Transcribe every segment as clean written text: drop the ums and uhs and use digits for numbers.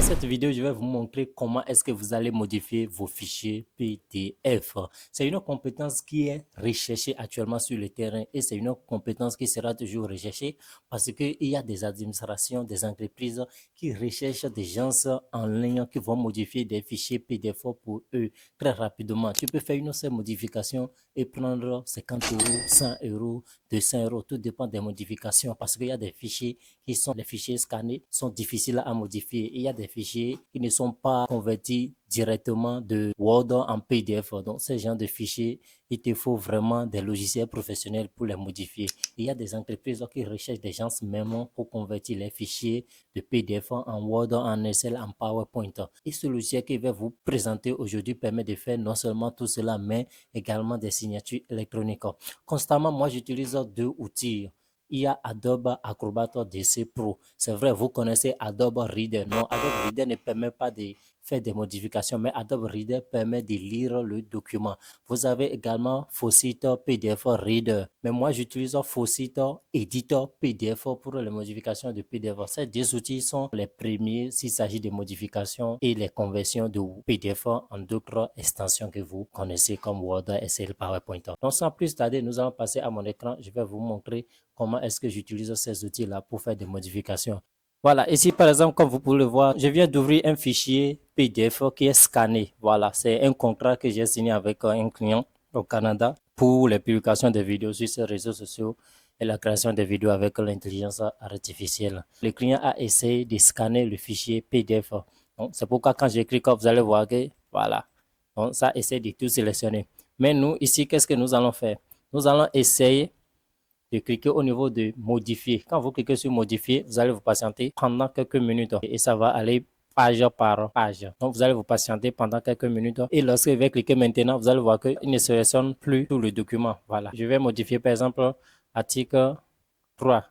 cette vidéo, je vais vous montrer comment est-ce que vous allez modifier vos fichiers PDF. C'est une compétence qui est recherchée actuellement sur le terrain et c'est une compétence qui sera toujours recherchée parce qu'il y a des administrations, des entreprises qui recherchent des gens en ligne qui vont modifier des fichiers PDF pour eux très rapidement. Tu peux faire une seule modification et prendre 50 euros, 100 euros, 200 euros. Tout dépend des modifications parce qu'il y a des fichiers qui sont les fichiers scannés, sont difficiles à modifier. Il y a des fichiers qui ne sont pas convertis directement de Word en PDF. Donc, ce genre de fichiers, il te faut vraiment des logiciels professionnels pour les modifier. Il y a des entreprises qui recherchent des gens même pour convertir les fichiers de PDF en Word, en Excel, en PowerPoint. Et ce logiciel que je vais vous présenter aujourd'hui permet de faire non seulement tout cela, mais également des signatures électroniques. Constamment, moi, j'utilise deux outils. Il y a Adobe Acrobat DC Pro. C'est vrai, vous connaissez Adobe Reader. Non, Adobe Reader ne permet pas de faire des modifications, mais Adobe Reader permet de lire le document. Vous avez également Faucet PDF Reader. Mais moi, j'utilise Faucet Editor PDF pour les modifications de PDF. Ces deux outils sont les premiers s'il s'agit de modifications et les conversions de PDF en d'autres extensions que vous connaissez comme Word, Excel, PowerPoint. Donc, sans plus tarder, nous allons passer à mon écran. Je vais vous montrer comment est-ce que j'utilise ces outils-là pour faire des modifications. Voilà, ici par exemple, comme vous pouvez le voir, je viens d'ouvrir un fichier PDF qui est scanné. Voilà, c'est un contrat que j'ai signé avec un client au Canada pour les publications de vidéos sur ces réseaux sociaux et la création de vidéos avec l'intelligence artificielle. Le client a essayé de scanner le fichier PDF. Donc, c'est pourquoi quand j'écris, vous allez voir que, voilà, donc ça essaie de tout sélectionner. Mais nous, ici, qu'est-ce que nous allons faire? Nous allons essayer de cliquer au niveau de modifier. Quand vous cliquez sur modifier, vous allez vous patienter pendant quelques minutes et ça va aller page par page. Donc, vous allez vous patienter pendant quelques minutes et lorsque vous allez cliquer maintenant, vous allez voir qu'il ne sélectionne plus tout le document. Voilà. Je vais modifier par exemple article 3,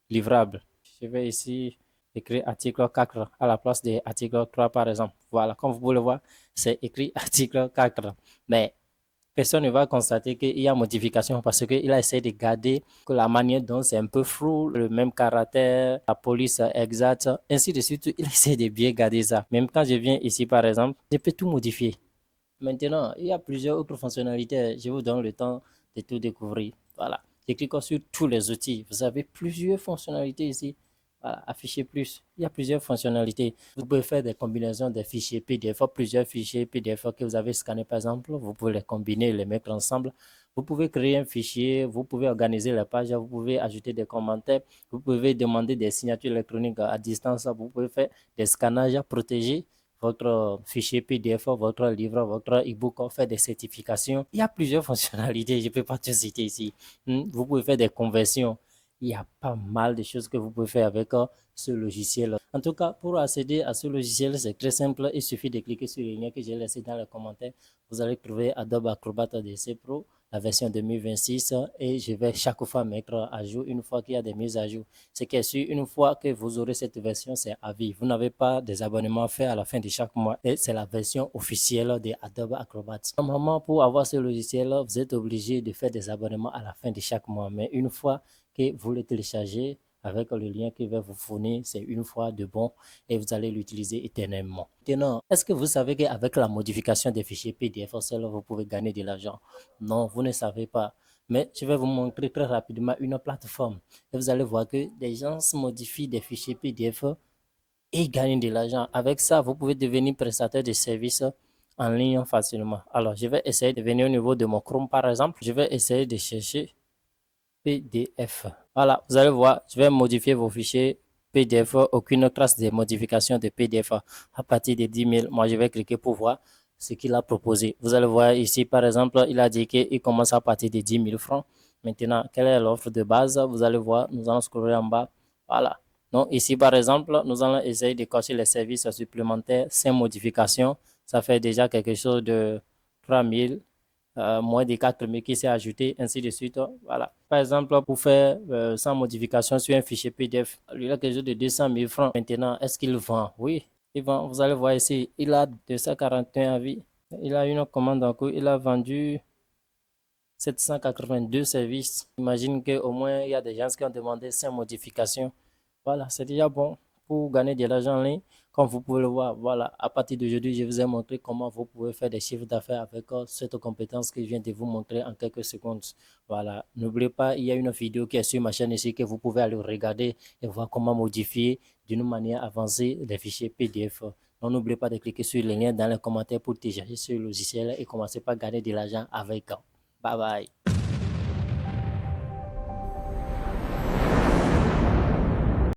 livrable. Je vais ici écrire article 4 à la place de article 3 par exemple. Voilà. Comme vous pouvez le voir, c'est écrit article 4. Mais personne ne va constater qu'il y a modification parce qu'il a essayé de garder que la manière dont c'est un peu flou, le même caractère, la police exacte, ainsi de suite. Il essaie de bien garder ça. Même quand je viens ici, par exemple, je peux tout modifier. Maintenant, il y a plusieurs autres fonctionnalités. Je vous donne le temps de tout découvrir. Voilà. Je clique sur tous les outils. Vous avez plusieurs fonctionnalités ici. Voilà, afficher plus. Il y a plusieurs fonctionnalités. Vous pouvez faire des combinaisons des fichiers PDF, plusieurs fichiers PDF que vous avez scannés par exemple. Vous pouvez les combiner, les mettre ensemble. Vous pouvez créer un fichier, vous pouvez organiser la page, vous pouvez ajouter des commentaires, vous pouvez demander des signatures électroniques à distance, vous pouvez faire des scannages protégés votre fichier PDF, votre livre, votre e-book, faire des certifications. Il y a plusieurs fonctionnalités, je ne peux pas te citer ici. Vous pouvez faire des conversions. Il y a pas mal de choses que vous pouvez faire avec ce logiciel. En tout cas, pour accéder à ce logiciel, c'est très simple. Il suffit de cliquer sur le lien que j'ai laissé dans les commentaires. Vous allez trouver Adobe Acrobat DC Pro, la version 2026, et je vais chaque fois mettre à jour une fois qu'il y a des mises à jour. Ce qui est sûr, une fois que vous aurez cette version, c'est à vie. Vous n'avez pas des abonnements à faire à la fin de chaque mois et c'est la version officielle de Adobe Acrobat. Normalement, pour avoir ce logiciel, vous êtes obligé de faire des abonnements à la fin de chaque mois. Mais une fois que vous le téléchargez avec le lien que je vais vous fournir, c'est une fois de bon et vous allez l'utiliser éternellement. Maintenant, est-ce que vous savez qu'avec la modification des fichiers PDF, vous pouvez gagner de l'argent? Non, vous ne savez pas. Mais je vais vous montrer très rapidement une plateforme. Et vous allez voir que des gens modifient des fichiers PDF et gagnent de l'argent. Avec ça, vous pouvez devenir prestataire de services en ligne facilement. Alors, je vais essayer de venir au niveau de mon Chrome, par exemple. Je vais essayer de chercher PDF. Voilà, vous allez voir, je vais modifier vos fichiers PDF. Aucune trace de modification de PDF à partir de 10 000. Moi, je vais cliquer pour voir ce qu'il a proposé. Vous allez voir ici, par exemple, il a dit qu'il commence à partir de 10 000 francs. Maintenant, quelle est l'offre de base? Vous allez voir, nous allons scroller en bas. Voilà. Donc, ici, par exemple, nous allons essayer de cocher les services supplémentaires sans modification. Ça fait déjà quelque chose de 3 000. Moins de 4 000 qui s'est ajouté, ainsi de suite. Voilà. Par exemple, pour faire sans modification sur un fichier PDF, il a quelque chose de 200 000 francs. Maintenant, est-ce qu'il vend? Oui, il vend. Vous allez voir ici, il a 241 avis. Il a une commande en cours. Il a vendu 782 services. Imagine qu'au moins, il y a des gens qui ont demandé sans modification. Voilà, c'est déjà bon pour gagner de l'argent en ligne. Comme vous pouvez le voir, voilà, à partir d'aujourd'hui, je vous ai montré comment vous pouvez faire des chiffres d'affaires avec cette compétence que je viens de vous montrer en quelques secondes. Voilà, n'oubliez pas, il y a une vidéo qui est sur ma chaîne ici que vous pouvez aller regarder et voir comment modifier d'une manière avancée les fichiers PDF. Donc, n'oubliez pas de cliquer sur le lien dans les commentaires pour télécharger ce logiciel et commencer par gagner de l'argent avec. Bye bye.